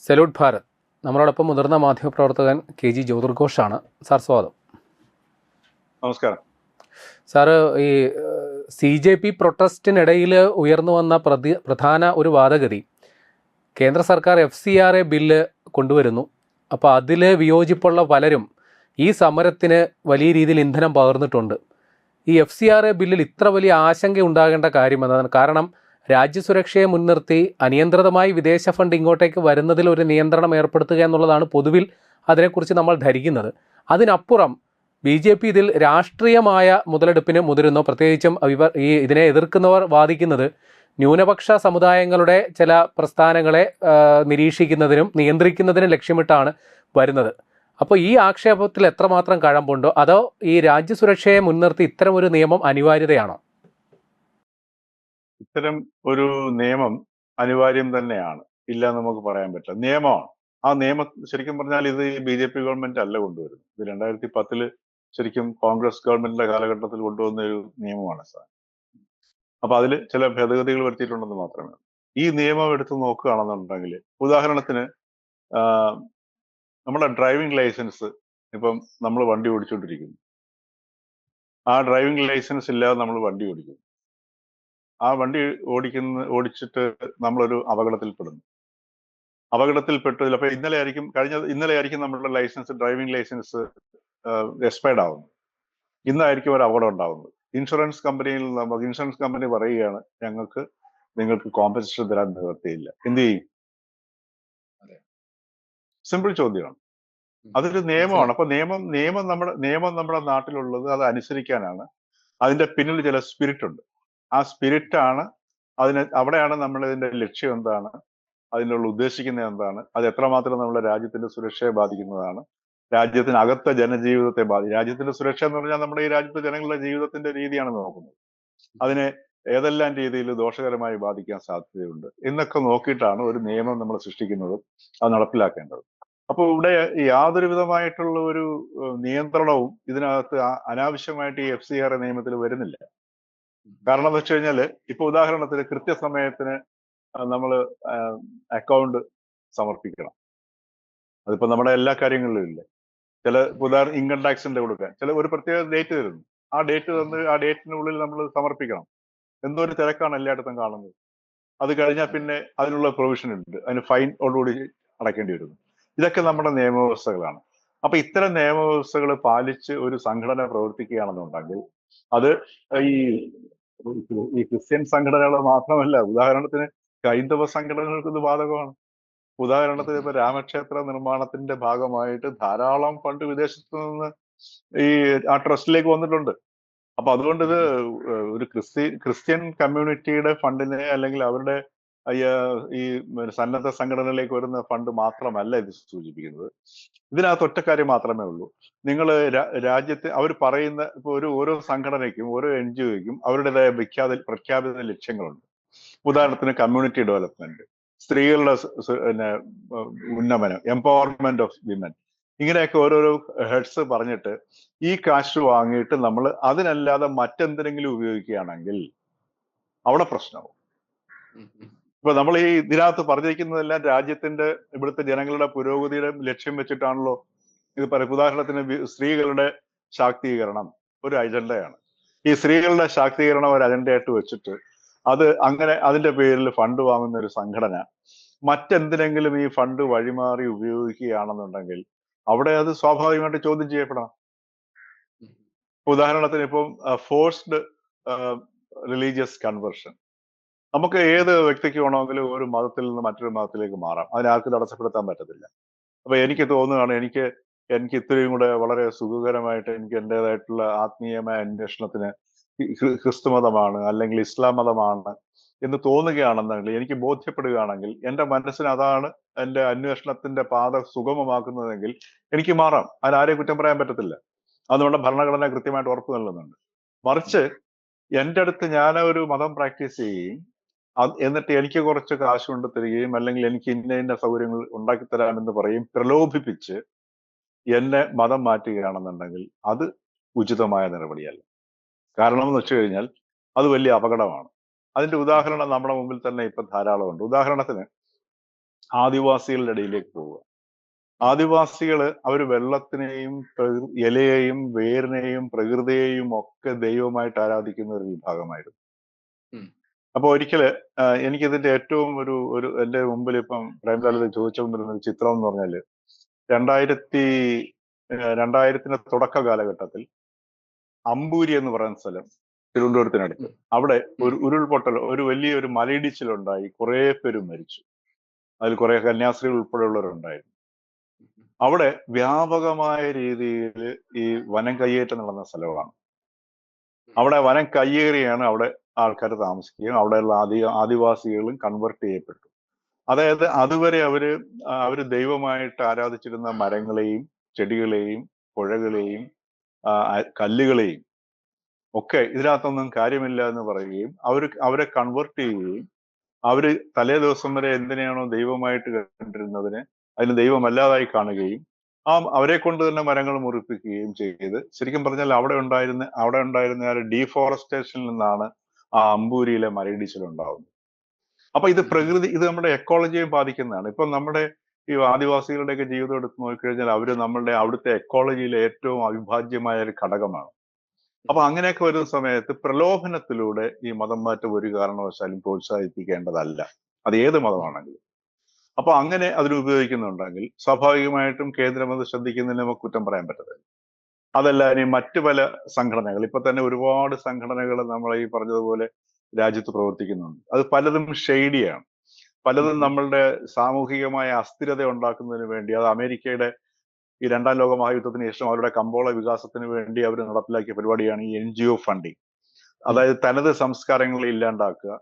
Salute Bharat. നമ്മളോടൊപ്പം മുതിർന്ന മാധ്യമപ്രവർത്തകൻ KG ജ്യോതിർഘോഷാണ്. സാർ സ്വാഗതം. നമസ്കാരം സാറ്, ഈ CJP പ്രൊട്ടസ്റ്റിനിടയിൽ ഉയർന്നു വന്ന പ്രധാന ഒരു വാദഗതി, കേന്ദ്ര സർക്കാർ FCRA ബില്ല് കൊണ്ടുവരുന്നു. അപ്പോൾ അതിൽ വിയോജിപ്പുള്ള പലരും ഈ സമരത്തിന് വലിയ രീതിയിൽ ഇന്ധനം പകർന്നിട്ടുണ്ട്. ഈ FCRA ബില്ലിൽ ഇത്ര വലിയ ആശങ്ക ഉണ്ടാകേണ്ട കാര്യം എന്നതാണ്. കാരണം രാജ്യസുരക്ഷയെ മുൻനിർത്തി അനിയന്ത്രിതമായി വിദേശ ഫണ്ട് ഇങ്ങോട്ടേക്ക് വരുന്നതിൽ ഒരു നിയന്ത്രണം ഏർപ്പെടുത്തുക എന്നുള്ളതാണ് പൊതുവിൽ അതിനെക്കുറിച്ച് നമ്മൾ ധരിക്കുന്നത്. അതിനപ്പുറം BJP ഇതിൽ രാഷ്ട്രീയമായ മുതലെടുപ്പിന് മുതിരുന്നു. പ്രത്യേകിച്ചും ഇതിനെ എതിർക്കുന്നവർ വാദിക്കുന്നത് ന്യൂനപക്ഷ സമുദായങ്ങളുടെ ചില പ്രസ്ഥാനങ്ങളെ നിരീക്ഷിക്കുന്നതിനും നിയന്ത്രിക്കുന്നതിനും ലക്ഷ്യമിട്ടാണ് വരുന്നത്. അപ്പോൾ ഈ ആക്ഷേപത്തിൽ എത്രമാത്രം കഴമ്പുണ്ടോ, അതോ ഈ രാജ്യസുരക്ഷയെ മുൻനിർത്തി ഇത്തരം ഒരു നിയമം അനിവാര്യതയാണോ? ഇത്തരം ഒരു നിയമം അനിവാര്യം തന്നെയാണ്, ഇല്ല എന്ന് നമുക്ക് പറയാൻ പറ്റില്ല. നിയമമാണ്. ആ നിയമം ശരിക്കും പറഞ്ഞാൽ ഇത് BJP ഗവൺമെന്റ് അല്ല കൊണ്ടുവരുന്നത്. ഇത് 2010 ശരിക്കും കോൺഗ്രസ് ഗവൺമെന്റിന്റെ കാലഘട്ടത്തിൽ കൊണ്ടുവന്ന ഒരു നിയമമാണ് സാർ. അപ്പൊ അതിൽ ചില ഭേദഗതികൾ വരുത്തിയിട്ടുണ്ടെന്ന് മാത്രമേ ഉള്ളൂ. ഈ നിയമം എടുത്ത് നോക്കുകയാണെന്നുണ്ടെങ്കിൽ, ഉദാഹരണത്തിന് നമ്മുടെ ഡ്രൈവിംഗ് ലൈസൻസ്, ഇപ്പം നമ്മൾ വണ്ടി ഓടിച്ചുകൊണ്ടിരിക്കുന്നു, ആ ഡ്രൈവിംഗ് ലൈസൻസ് ഇല്ലാതെ നമ്മൾ വണ്ടി ഓടിക്കുന്നു. ആ വണ്ടി ഓടിച്ചിട്ട് നമ്മളൊരു അപകടത്തിൽപ്പെട്ടു. ചിലപ്പോൾ ഇന്നലെ ആയിരിക്കും നമ്മുടെ ഡ്രൈവിംഗ് ലൈസൻസ് എക്സ്പയർഡ് ആവുന്നത്. ഇന്നായിരിക്കും ഒരു അപകടം ഉണ്ടാവുന്നത്. ഇൻഷുറൻസ് കമ്പനി പറയുകയാണ്, നിങ്ങൾക്ക് കോമ്പൻസേഷൻ തരാൻ നിവൃത്തിയില്ല. എന്ത് ചെയ്യും? സിമ്പിൾ ചോദ്യമാണ്. അതൊരു നിയമമാണ്. അപ്പൊ നിയമം നമ്മുടെ നാട്ടിലുള്ളത് അത് അനുസരിക്കാനാണ്. അതിന്റെ പിന്നിൽ ചില സ്പിരിറ്റ് ഉണ്ട്. ആ സ്പിരിറ്റാണ് അവിടെയാണ് നമ്മൾ ഇതിന്റെ ലക്ഷ്യം എന്താണ്, അതിനുള്ള ഉദ്ദേശിക്കുന്നത് എന്താണ്, അത് എത്രമാത്രം നമ്മുടെ രാജ്യത്തിന്റെ സുരക്ഷയെ ബാധിക്കുന്നതാണ്, രാജ്യത്തിനകത്തെ ജനജീവിതത്തെ രാജ്യത്തിന്റെ സുരക്ഷ എന്ന് പറഞ്ഞാൽ നമ്മുടെ ഈ രാജ്യത്തെ ജനങ്ങളുടെ ജീവിതത്തിന്റെ രീതിയാണ് നോക്കുന്നത്. അതിനെ ഏതെല്ലാം രീതിയിൽ ദോഷകരമായി ബാധിക്കാൻ സാധ്യതയുണ്ട് എന്നൊക്കെ നോക്കിയിട്ടാണ് ഒരു നിയമം നമ്മൾ സൃഷ്ടിക്കുന്നതും അത് നടപ്പിലാക്കേണ്ടത്. അപ്പോൾ ഇവിടെ യാതൊരു വിധമായിട്ടുള്ള ഒരു നിയന്ത്രണവും ഇതിനകത്ത് അനാവശ്യമായിട്ട് ഈ FCRA നിയമത്തിൽ വരുന്നില്ല. കാരണം എന്ന് വെച്ച് കഴിഞ്ഞാല്, ഇപ്പൊ ഉദാഹരണത്തിന് കൃത്യസമയത്തിന് നമ്മൾ അക്കൗണ്ട് സമർപ്പിക്കണം. അതിപ്പോ നമ്മുടെ എല്ലാ കാര്യങ്ങളിലും ഇല്ല. ഉദാഹരണം ഇൻകം ടാക്സിന്റെ കൊടുക്കാൻ ഒരു പ്രത്യേക ഡേറ്റ് തരുന്നു. ആ ഡേറ്റ് തന്ന് ആ ഡേറ്റിനുള്ളിൽ നമ്മൾ സമർപ്പിക്കണം. എന്തൊരു തിരക്കാണ് എല്ലായിടത്തും കാണുന്നത്. അത് കഴിഞ്ഞാൽ പിന്നെ അതിനുള്ള പ്രൊവിഷൻ ഉണ്ട്, അതിന് ഫൈനോടുകൂടി അടയ്ക്കേണ്ടി വരുന്നു. ഇതൊക്കെ നമ്മുടെ നിയമവ്യവസ്ഥകളാണ്. അപ്പൊ ഇത്തരം നിയമവ്യവസ്ഥകൾ പാലിച്ച് ഒരു സംഘടന പ്രവർത്തിക്കുകയാണെന്നുണ്ടെങ്കിൽ അത് ഈ ക്രിസ്ത്യൻ സംഘടനകൾ മാത്രമല്ല, ഉദാഹരണത്തിന് ഹൈന്ദവ സംഘടനകൾക്ക് ഇത് ബാധകമാണ്. ഉദാഹരണത്തിന് ഇപ്പൊ രാമക്ഷേത്ര നിർമ്മാണത്തിന്റെ ഭാഗമായിട്ട് ധാരാളം ഫണ്ട് വിദേശത്ത് നിന്ന് ആ ട്രസ്റ്റിലേക്ക് വന്നിട്ടുണ്ട്. അപ്പൊ അതുകൊണ്ട് ഇത് ഒരു ക്രിസ്ത്യൻ കമ്മ്യൂണിറ്റിയുടെ ഫണ്ടിനെ, അല്ലെങ്കിൽ അവരുടെ ഈ സന്നദ്ധ സംഘടനകളിലേക്ക് വരുന്ന ഫണ്ട് മാത്രമല്ല ഇത് സൂചിപ്പിക്കുന്നത്. ഇതിനകത്ത് ഒറ്റ കാര്യം മാത്രമേ ഉള്ളൂ. നിങ്ങൾ രാജ്യത്തെ അവർ പറയുന്ന ഇപ്പൊ ഓരോ സംഘടനയ്ക്കും ഓരോ NGOയ്ക്കും അവരുടേതായ പ്രഖ്യാപിത ലക്ഷ്യങ്ങളുണ്ട്. ഉദാഹരണത്തിന് കമ്മ്യൂണിറ്റി ഡെവലപ്മെന്റ്, സ്ത്രീകളുടെ ഉന്നമനം, എംപവർമെന്റ് ഓഫ് വിമൻ, ഇങ്ങനെയൊക്കെ ഓരോരോ ഹെഡ്സ് പറഞ്ഞിട്ട് ഈ കാശ് വാങ്ങിയിട്ട് നമ്മൾ അതിനല്ലാതെ മറ്റെന്തെങ്കിലും ഉപയോഗിക്കുകയാണെങ്കിൽ അവിടെ പ്രശ്നമാവും. ഇപ്പൊ നമ്മൾ ഇതിനകത്ത് പറഞ്ഞിരിക്കുന്നതെല്ലാം രാജ്യത്തിന്റെ ഇവിടുത്തെ ജനങ്ങളുടെ പുരോഗതിയുടെ ലക്ഷ്യം വെച്ചിട്ടാണല്ലോ ഇത് പറയുന്നത്. ഉദാഹരണത്തിന് സ്ത്രീകളുടെ ശാക്തീകരണം ഒരു അജണ്ടയാണ്. ഈ സ്ത്രീകളുടെ ശാക്തീകരണം ഒരു അജണ്ടയായിട്ട് വെച്ചിട്ട് അങ്ങനെ അതിന്റെ പേരിൽ ഫണ്ട് വാങ്ങുന്ന ഒരു സംഘടന മറ്റെന്തിനെങ്കിലും ഈ ഫണ്ട് വഴിമാറി ഉപയോഗിക്കുകയാണെന്നുണ്ടെങ്കിൽ അവിടെ അത് സ്വാഭാവികമായിട്ട് ചോദ്യം ചെയ്യപ്പെടണം. ഉദാഹരണത്തിന് ഇപ്പം ഫോഴ്സ്ഡ് റിലീജിയസ് കൺവേർഷൻ, നമുക്ക് ഏത് വ്യക്തിക്ക് വേണമെങ്കിലും ഒരു മതത്തിൽ നിന്ന് മറ്റൊരു മതത്തിലേക്ക് മാറാം. അതിനാർക്കും തടസ്സപ്പെടുത്താൻ പറ്റത്തില്ല. അപ്പൊ എനിക്ക് തോന്നുകയാണ്, എനിക്ക് ഇത്രയും കൂടെ വളരെ സുഖകരമായിട്ട് എനിക്ക് എൻ്റെതായിട്ടുള്ള ആത്മീയമായ അന്വേഷണത്തിന് ക്രിസ്തു മതമാണ് അല്ലെങ്കിൽ ഇസ്ലാം മതമാണ് എന്ന് തോന്നുകയാണെന്നുണ്ടെങ്കിൽ, എനിക്ക് ബോധ്യപ്പെടുകയാണെങ്കിൽ, എൻ്റെ മനസ്സിന് അതാണ് എൻ്റെ അന്വേഷണത്തിന്റെ പാത സുഗമമാക്കുന്നതെങ്കിൽ എനിക്ക് മാറാം. അതിനാരെയും കുറ്റം പറയാൻ പറ്റത്തില്ല. അതുകൊണ്ട് ഭരണഘടന കൃത്യമായിട്ട് ഉറപ്പ് നൽകുന്നുണ്ട്. മറിച്ച് എൻ്റെ അടുത്ത് ഞാൻ ഒരു മതം പ്രാക്ടീസ് ചെയ്യുകയും എന്നിട്ട് എനിക്ക് കുറച്ച് കാശ് കൊണ്ട് തരികയും അല്ലെങ്കിൽ എനിക്ക് ഇന്ന സൗകര്യങ്ങൾ ഉണ്ടാക്കി തരാമെന്ന് പറയും പ്രലോഭിപ്പിച്ച് എന്നെ മതം മാറ്റുകയാണെന്നുണ്ടെങ്കിൽ അത് ഉചിതമായ നടപടിയല്ല. കാരണം എന്ന് വെച്ച് കഴിഞ്ഞാൽ അത് വലിയ അപകടമാണ്. അതിന്റെ ഉദാഹരണം നമ്മുടെ മുമ്പിൽ തന്നെ ഇപ്പൊ ധാരാളമുണ്ട്. ഉദാഹരണത്തിന് ആദിവാസികളുടെ ഇടയിലേക്ക് പോവുക. ആദിവാസികള് അവര് വെള്ളത്തിനെയും ഇലയെയും വേരിനെയും പ്രകൃതിയെയും ഒക്കെ ദൈവമായിട്ട് ആരാധിക്കുന്ന ഒരു വിഭാഗമായിരുന്നു. അപ്പൊ ഒരിക്കല് എനിക്കിതിന്റെ ഏറ്റവും ഒരു എന്റെ മുമ്പിൽ ഇപ്പം പ്രേംലാൽ ചോദിച്ചുകൊണ്ടിരുന്ന ഒരു ചിത്രം എന്ന് പറഞ്ഞാല് 2000ത്തിന്റെ തുടക്ക കാലഘട്ടത്തിൽ അമ്പൂരി എന്ന് പറയുന്ന സ്ഥലം തിരുവനന്തപുരത്തിനടുത്ത്, അവിടെ ഒരു ഉരുൾപൊട്ടൽ, ഒരു വലിയൊരു മലയിടിച്ചിലുണ്ടായി, കുറെ പേര് മരിച്ചു. അതിൽ കുറെ കന്യാസ്ത്രീകൾ ഉൾപ്പെടെയുള്ളവരുണ്ടായിരുന്നു. അവിടെ വ്യാപകമായ രീതിയിൽ ഈ വനം കയ്യേറ്റം നടന്ന സ്ഥലമാണ്. അവിടെ വനം കയ്യേറിയാണ് അവിടെ ആൾക്കാർ താമസിക്കുകയും അവിടെയുള്ള ആദിവാസികളും കൺവെർട്ട് ചെയ്യപ്പെട്ടു. അതായത് അതുവരെ അവര് ദൈവമായിട്ട് ആരാധിച്ചിരുന്ന മരങ്ങളെയും ചെടികളെയും പുഴകളെയും കല്ലുകളെയും ഒക്കെ ഇതിനകത്തൊന്നും കാര്യമില്ല എന്ന് പറയുകയും അവരെ കൺവെർട്ട് ചെയ്യുകയും അവര് തലേ ദിവസം വരെ എന്തിനെയാണോ ദൈവമായിട്ട് കണ്ടിരുന്നതിനെ അതിന് ദൈവമല്ലാതായി കാണുകയും അവരെ കൊണ്ട് തന്നെ മരങ്ങൾ മുറിപ്പിക്കുകയും ചെയ്ത്, ശരിക്കും പറഞ്ഞാൽ അവിടെ ഉണ്ടായിരുന്ന ആ ഡീഫോറസ്റ്റേഷനിൽ നിന്നാണ് ആ അമ്പൂരിയിലെ മലയിടിച്ചിൽ ഉണ്ടാവുന്നത്. അപ്പൊ ഇത് നമ്മുടെ എക്കോളജിയെ ബാധിക്കുന്നതാണ്. ഇപ്പൊ നമ്മുടെ ഈ ആദിവാസികളുടെയൊക്കെ ജീവിതം എടുത്ത് നോക്കിക്കഴിഞ്ഞാൽ അവിടുത്തെ എക്കോളജിയിലെ ഏറ്റവും അവിഭാജ്യമായ ഒരു ഘടകമാണ്. അപ്പൊ അങ്ങനെയൊക്കെ വരുന്ന സമയത്ത് പ്രലോഭനത്തിലൂടെ ഈ മതം മാറ്റം ഒരു കാരണവശാലും പ്രോത്സാഹിപ്പിക്കേണ്ടതല്ല, അത് ഏത് മതമാണെങ്കിലും. അപ്പൊ അങ്ങനെ അതിന് ഉപയോഗിക്കുന്നുണ്ടെങ്കിൽ സ്വാഭാവികമായിട്ടും കേന്ദ്രം അത് ശ്രദ്ധിക്കുന്നതിന് നമുക്ക് കുറ്റം പറയാൻ പറ്റത്തില്ല. അതല്ല, ഇനി മറ്റു പല സംഘടനകൾ, ഇപ്പൊ തന്നെ ഒരുപാട് സംഘടനകൾ നമ്മൾ ഈ പറഞ്ഞതുപോലെ രാജ്യത്ത് പ്രവർത്തിക്കുന്നുണ്ട്. അത് പലതും ഷെയ്ഡിയാണ്, പലതും നമ്മളുടെ സാമൂഹികമായ അസ്ഥിരത ഉണ്ടാക്കുന്നതിന് വേണ്ടി, അത് അമേരിക്കയുടെ ഈ 2ാം ലോക മഹായുദ്ധത്തിന് ശേഷം അവരുടെ കമ്പോള വികാസത്തിന് വേണ്ടി അവർ നടപ്പിലാക്കിയ പരിപാടിയാണ് ഈ NGO ഫണ്ടിങ്. അതായത് തനത് സംസ്കാരങ്ങളെ ഇല്ലാണ്ടാക്കുക,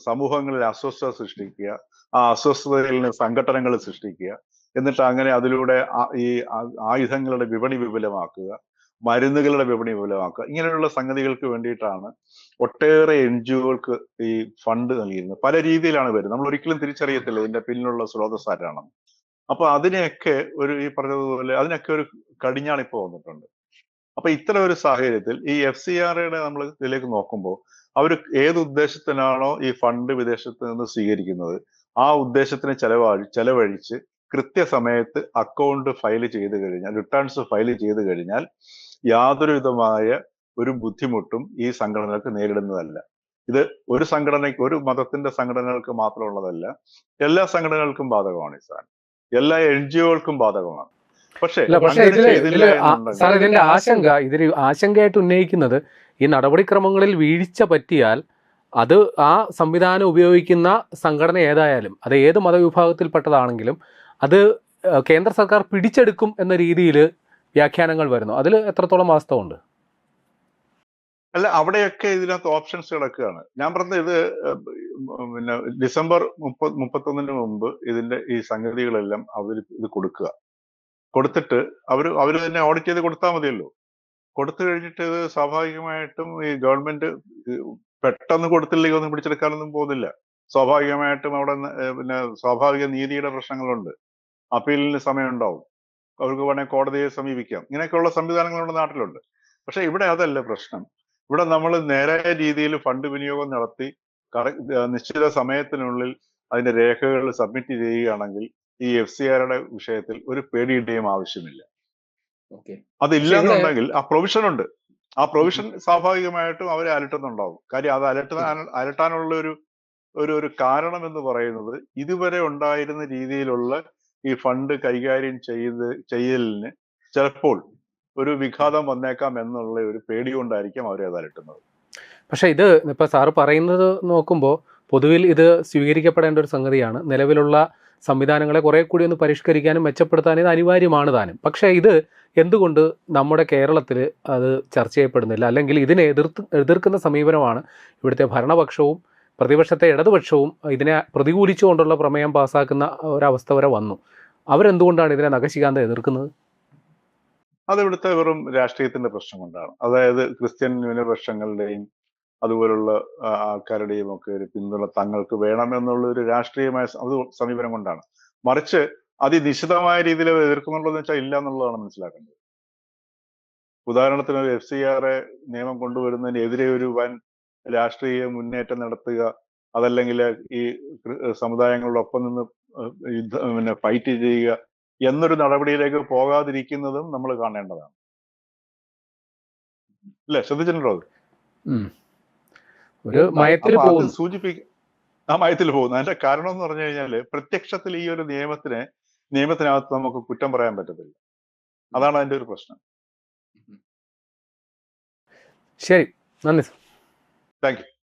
സമൂഹങ്ങളിൽ അസ്വസ്ഥത സൃഷ്ടിക്കുക, ആ അസ്വസ്ഥതയിൽ നിന്ന് സംഘടനകൾ സൃഷ്ടിക്കുക, എന്നിട്ട് അങ്ങനെ അതിലൂടെ ഈ ആയുധങ്ങളുടെ വിപണി വിപുലമാക്കുക, മരുന്നുകളുടെ വിപണി വിപുലമാക്കുക, ഇങ്ങനെയുള്ള സംഗതികൾക്ക് വേണ്ടിയിട്ടാണ് ഒട്ടേറെ NGOകൾക്ക് ഈ ഫണ്ട് നൽകിയിരുന്നത്. പല രീതിയിലാണ് വരുന്നത്, നമ്മൾ ഒരിക്കലും തിരിച്ചറിയത്തില്ല ഇതിന്റെ പിന്നിലുള്ള സ്രോതസ് ആരാണെന്ന്. അപ്പൊ അതിനെയൊക്കെ ഈ പറഞ്ഞതുപോലെ അതിനൊക്കെ ഒരു കടിഞ്ഞാണിപ്പോ വന്നിട്ടുണ്ട്. അപ്പൊ ഇത്തരം ഒരു സാഹചര്യത്തിൽ ഈ FCRAയുടെ നമ്മൾ ഇതിലേക്ക് നോക്കുമ്പോൾ അവർ ഏത് ഉദ്ദേശത്തിനാണോ ഈ ഫണ്ട് വിദേശത്ത് നിന്ന് സ്വീകരിക്കുന്നത് ആ ഉദ്ദേശത്തിന് ചെലവഴിച്ച് കൃത്യസമയത്ത് അക്കൗണ്ട് ഫയൽ ചെയ്ത് കഴിഞ്ഞാൽ, റിട്ടേൺസ് ഫയൽ ചെയ്ത് കഴിഞ്ഞാൽ യാതൊരു വിധമായ ഒരു ബുദ്ധിമുട്ടും ഈ സംഘടനകൾക്ക് നേരിടുന്നതല്ല. ഇത് ഒരു മതത്തിന്റെ സംഘടനകൾക്ക് മാത്രമുള്ളതല്ല, എല്ലാ സംഘടനകൾക്കും ബാധകമാണ് ഈ സാധനം, എല്ലാ NGOകൾക്കും ബാധകമാണ്. പക്ഷേ ഇതിന്റെ ആശങ്കയായിട്ട് ഉന്നയിക്കുന്നത് ഈ നടപടിക്രമങ്ങളിൽ വീഴ്ച പറ്റിയാൽ അത് ആ സംവിധാനം ഉപയോഗിക്കുന്ന സംഘടന ഏതായാലും, അത് ഏത് മതവിഭാഗത്തിൽപ്പെട്ടതാണെങ്കിലും, അത് കേന്ദ്ര സർക്കാർ പിടിച്ചെടുക്കും എന്ന രീതിയിൽ വ്യാഖ്യാനങ്ങൾ വരുന്നു. അതിൽ എത്രത്തോളം വാസ്തവമുണ്ട്? അല്ല, അവിടെയൊക്കെ ഇതിനകത്ത് ഓപ്ഷൻസ് കിടക്കുകയാണ്. ഞാൻ പറഞ്ഞത് ഇത് പിന്നെ ഡിസംബർ 31 മുമ്പ് ഈ സംഗതികളെല്ലാം ഇത് കൊടുത്തിട്ട് അവര് തന്നെ ഓഡിറ്റ് ചെയ്ത് കൊടുത്താൽ മതിയല്ലോ. കൊടുത്തു കഴിഞ്ഞിട്ട് ഇത് സ്വാഭാവികമായിട്ടും ഈ ഗവൺമെന്റ് പെട്ടെന്ന് കൊടുത്തില്ലെങ്കിൽ ഒന്നും പിടിച്ചെടുക്കാനൊന്നും പോകുന്നില്ല. സ്വാഭാവികമായിട്ടും അവിടെ സ്വാഭാവിക നീതിയുടെ പ്രശ്നങ്ങളുണ്ട്, അപ്പീലിന് സമയം ഉണ്ടാവും, അവർക്ക് വേണമെങ്കിൽ കോടതിയെ സമീപിക്കാം, ഇങ്ങനെയൊക്കെയുള്ള സംവിധാനങ്ങളുണ്ട് നാട്ടിലുണ്ട്. പക്ഷെ ഇവിടെ അതല്ല പ്രശ്നം. ഇവിടെ നമ്മൾ നേരായ രീതിയിൽ ഫണ്ട് വിനിയോഗം നടത്തി നിശ്ചിത സമയത്തിനുള്ളിൽ അതിന്റെ രേഖകൾ സബ്മിറ്റ് ചെയ്യുകയാണെങ്കിൽ ഈ FCRAയുടെ വിഷയത്തിൽ ഒരു പേടിയുടെയും ആവശ്യമില്ല. അതില്ല എന്നുണ്ടെങ്കിൽ ആ പ്രൊവിഷൻ ഉണ്ട്, ആ പ്രൊവിഷൻ സ്വാഭാവികമായിട്ടും അവരെ അലട്ടുന്നുണ്ടാവും. കാര്യം അത് അലട്ടാനുള്ള ഒരു കാരണം എന്ന് പറയുന്നത് ഇതുവരെ ഉണ്ടായിരുന്ന രീതിയിലുള്ള ഈ ഫണ്ട് കൈകാര്യം ചെയ്യലിന് ചിലപ്പോൾ ഒരു വിഘാതം വന്നേക്കാം എന്നുള്ള ഒരു പേടി കൊണ്ടായിരിക്കും അവരെ അത് അലട്ടുന്നത്. പക്ഷേ ഇത് ഇപ്പോൾ സാറ് പറയുന്നത് നോക്കുമ്പോൾ പൊതുവിൽ ഇത് സ്വീകരിക്കപ്പെടേണ്ട ഒരു സംഗതിയാണ്. നിലവിലുള്ള സംവിധാനങ്ങളെ കുറെ കൂടി ഒന്ന് പരിഷ്കരിക്കാനും മെച്ചപ്പെടുത്താനും ഇത് അനിവാര്യമാണ് താനും. പക്ഷേ ഇത് എന്തുകൊണ്ട് നമ്മുടെ കേരളത്തിൽ അത് ചർച്ച ചെയ്യപ്പെടുന്നില്ല? അല്ലെങ്കിൽ ഇതിനെ എതിർക്കുന്ന സമീപനമാണ് ഇവിടുത്തെ ഭരണപക്ഷവും പ്രതിപക്ഷത്തെ ഇടതുപക്ഷവും ഇതിനെ പ്രതികൂലിച്ചുകൊണ്ടുള്ള പ്രമേയം പാസ്സാക്കുന്ന ഒരവസ്ഥ വരെ വന്നു. അവരെന്തുകൊണ്ടാണ് ഇതിനെ നഖശികാന്തം എതിർക്കുന്നത്? അതിവിടുത്തെ വെറും രാഷ്ട്രീയത്തിന്റെ പ്രശ്നം കൊണ്ടാണ്. അതായത് ക്രിസ്ത്യൻ ന്യൂനപക്ഷങ്ങളുടെയും അതുപോലുള്ള ആൾക്കാരുടെയും ഒക്കെ ഒരു പിന്തുണ തങ്ങൾക്ക് വേണമെന്നുള്ള ഒരു രാഷ്ട്രീയമായ സമീപനം കൊണ്ടാണ്. മറിച്ച് അതിനിശ്ചിതമായ രീതിയിൽ എതിർക്കുന്നുണ്ടോ എന്ന് വെച്ചാൽ ഇല്ല എന്നുള്ളതാണ് മനസ്സിലാക്കേണ്ടത്. ഉദാഹരണത്തിന് FCRA നിയമം കൊണ്ടുവരുന്നതിനെതിരെ ഒരു വൻ രാഷ്ട്രീയ മുന്നേറ്റം നടത്തുക, അതല്ലെങ്കിൽ ഈ സമുദായങ്ങളോടൊപ്പം നിന്ന് പിന്നെ ഫൈറ്റ് ചെയ്യുക എന്നൊരു നടപടിയിലേക്ക് പോകാതിരിക്കുന്നതും നമ്മൾ കാണേണ്ടതാണ്. അല്ലേ? ശ്രദ്ധിച്ചിട്ടുണ്ടോ അത്? ഒരു മയത്തിൽ അപ്പൊ അത് പോകുന്നു. ആ മയത്തിൽ പോകുന്നു. അതിന്റെ കാരണം എന്ന് പറഞ്ഞു കഴിഞ്ഞാല് പ്രത്യക്ഷത്തിൽ ഈ ഒരു നിയമത്തിനകത്ത് നമുക്ക് കുറ്റം പറയാൻ പറ്റത്തില്ല. അതാണ് അതിന്റെ ഒരു പ്രശ്നം. ശരി, നന്ദി. Thank you.